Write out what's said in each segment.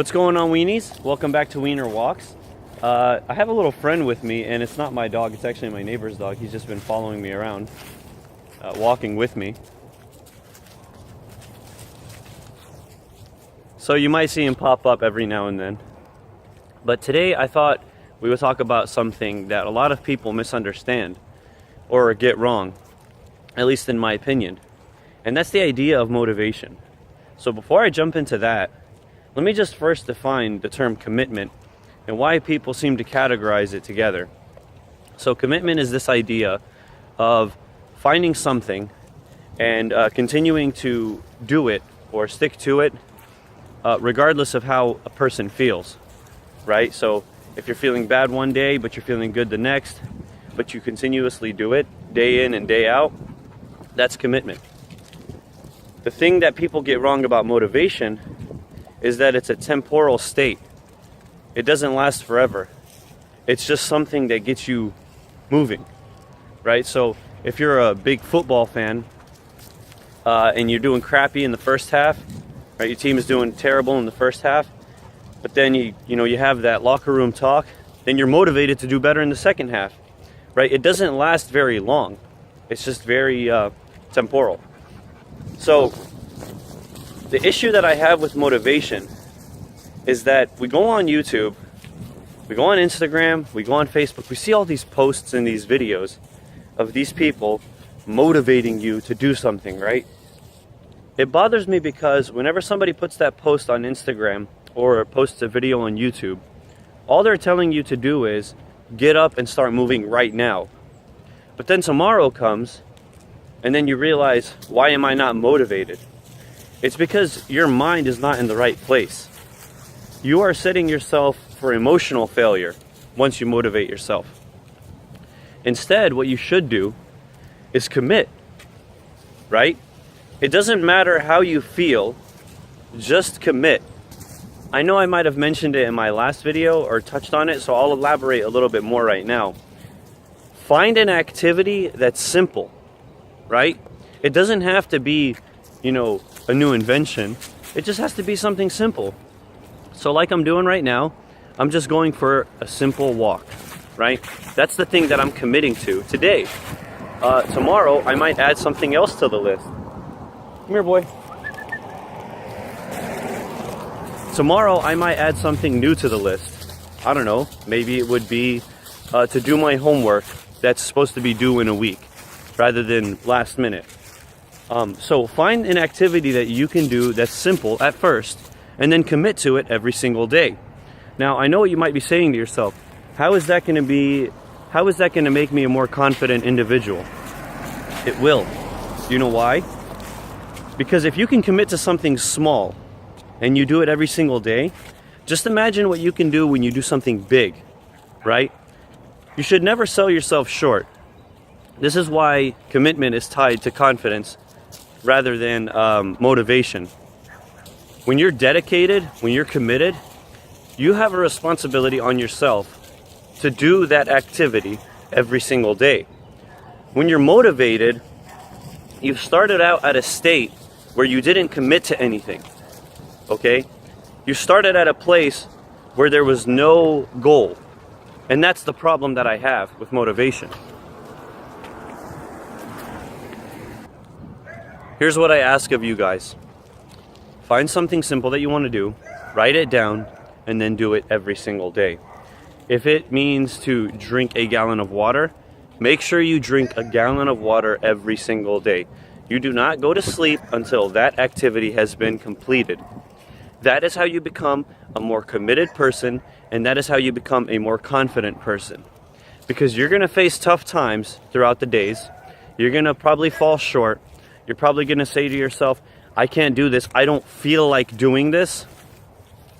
What's going on, weenies? Welcome back to Wiener Walks. I have a little friend with me, and it's not my dog, it's actually my neighbor's dog. He's just been following me around, walking with me. So you might see him pop up every now and then. But today I thought we would talk about something that a lot of people misunderstand or get wrong, at least in my opinion. And that's the idea of motivation. So before I jump into that, let me just first define the term commitment and why people seem to categorize it together. So commitment is this idea of finding something and continuing to do it or stick to it regardless of how a person feels, right? So if you're feeling bad one day but you're feeling good the next, but you continuously do it day in and day out, that's commitment. The thing that people get wrong about motivation is that it's a temporal state. It doesn't last forever. It's just something that gets you moving, right? So if you're a big football fan and you're doing crappy in the first half, right? Your team is doing terrible in the first half, but then you have that locker room talk, then you're motivated to do better in the second half, right? It doesn't last very long. It's just very temporal. So the issue that I have with motivation is that we go on YouTube, we go on Instagram, we go on Facebook, we see all these posts and these videos of these people motivating you to do something, right? It bothers me because whenever somebody puts that post on Instagram or posts a video on YouTube, all they're telling you to do is get up and start moving right now. But then tomorrow comes and then you realize, why am I not motivated? It's because your mind is not in the right place. You are setting yourself for emotional failure once you motivate yourself. Instead, what you should do is commit, right? It doesn't matter how you feel, just commit. I know I might have mentioned it in my last video or touched on it, so I'll elaborate a little bit more right now. Find an activity that's simple, right? It doesn't have to be, a new invention. It just has to be something simple. So like I'm doing right now, I'm just going for a simple walk, right? That's the thing that I'm committing to today. Tomorrow, I might add something else to the list. Come here, boy. Tomorrow, I might add something new to the list. I don't know. Maybe it would be to do my homework that's supposed to be due in a week rather than last minute. So find an activity that you can do that's simple at first and then commit to it every single day. Now, I know what you might be saying to yourself. How is that going to make me a more confident individual? It will. You know why? Because if you can commit to something small and you do it every single day, just imagine what you can do when you do something big, right? You should never sell yourself short. This is why commitment is tied to confidence rather than motivation. When you're dedicated, when you're committed, you have a responsibility on yourself to do that activity every single day. When you're motivated, you've started out at a state where you didn't commit to anything, okay? You started at a place where there was no goal. And that's the problem that I have with motivation. Here's what I ask of you guys. Find something simple that you want to do, write it down, and then do it every single day. If it means to drink a gallon of water, make sure you drink a gallon of water every single day. You do not go to sleep until that activity has been completed. That is how you become a more committed person, and that is how you become a more confident person. Because you're going to face tough times throughout the days. You're going to probably fall short. You're probably going to say to yourself, I can't do this. I don't feel like doing this.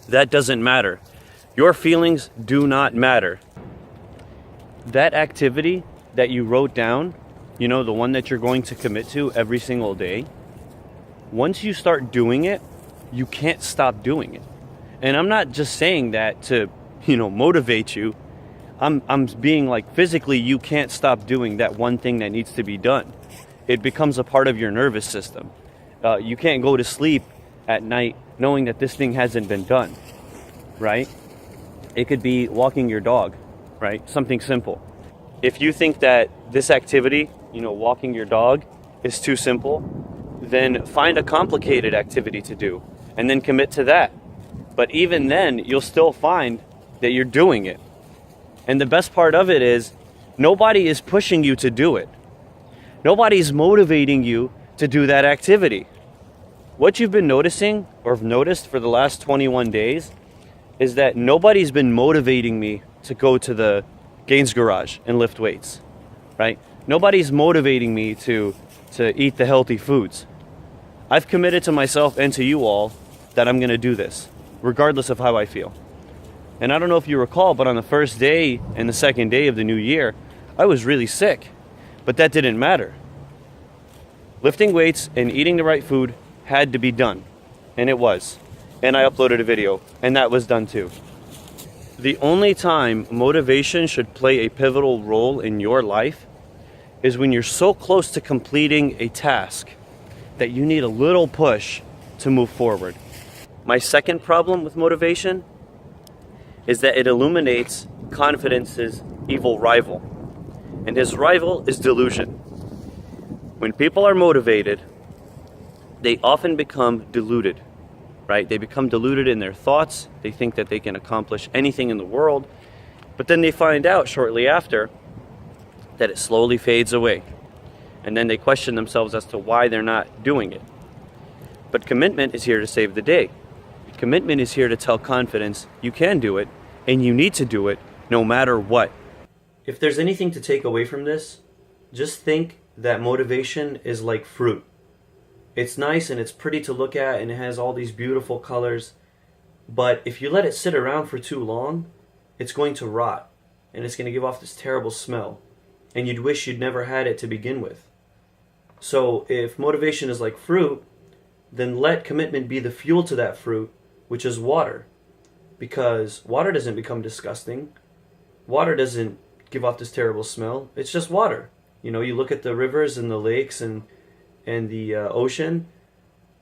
That doesn't matter. Your feelings do not matter. That activity that you wrote down, the one that you're going to commit to every single day, once you start doing it, you can't stop doing it. And I'm not just saying that to, motivate you. I'm being like, physically, you can't stop doing that one thing that needs to be done. It becomes a part of your nervous system. You can't go to sleep at night knowing that this thing hasn't been done. right? It could be walking your dog, right? Something simple. If you think that this activity, walking your dog, is too simple, then find a complicated activity to do and then commit to that. But even then, you'll still find that you're doing it. And the best part of it is nobody is pushing you to do it. Nobody's motivating you to do that activity. What you've been noticing or have noticed for the last 21 days is that nobody's been motivating me to go to the Gaines garage and lift weights, right? Nobody's motivating me to eat the healthy foods. I've committed to myself and to you all that I'm going to do this, regardless of how I feel. And I don't know if you recall, but on the first day and the second day of the new year, I was really sick, but that didn't matter. Lifting weights and eating the right food had to be done, and it was. And I uploaded a video, and that was done too. The only time motivation should play a pivotal role in your life is when you're so close to completing a task that you need a little push to move forward. My second problem with motivation is that it illuminates confidence's evil rival. And his rival is delusion. When people are motivated, they often become deluded, right? They become deluded in their thoughts. They think that they can accomplish anything in the world, but then they find out shortly after that it slowly fades away. And then they question themselves as to why they're not doing it. But commitment is here to save the day. Commitment is here to tell confidence you can do it, and you need to do it no matter what. If there's anything to take away from this, just think that motivation is like fruit. It's nice and it's pretty to look at and it has all these beautiful colors, but if you let it sit around for too long, it's going to rot and it's going to give off this terrible smell, and you'd wish you'd never had it to begin with. So if motivation is like fruit, then let commitment be the fuel to that fruit, which is water. Because water doesn't become disgusting. Water doesn't give off this terrible smell. It's just water. You look at the rivers and the lakes and the ocean.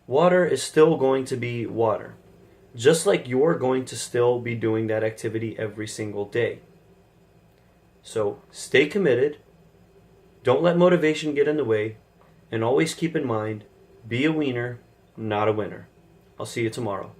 Water is still going to be water. Just like you're going to still be doing that activity every single day. So stay committed. Don't let motivation get in the way. And always keep in mind, be a wiener, not a winner. I'll see you tomorrow.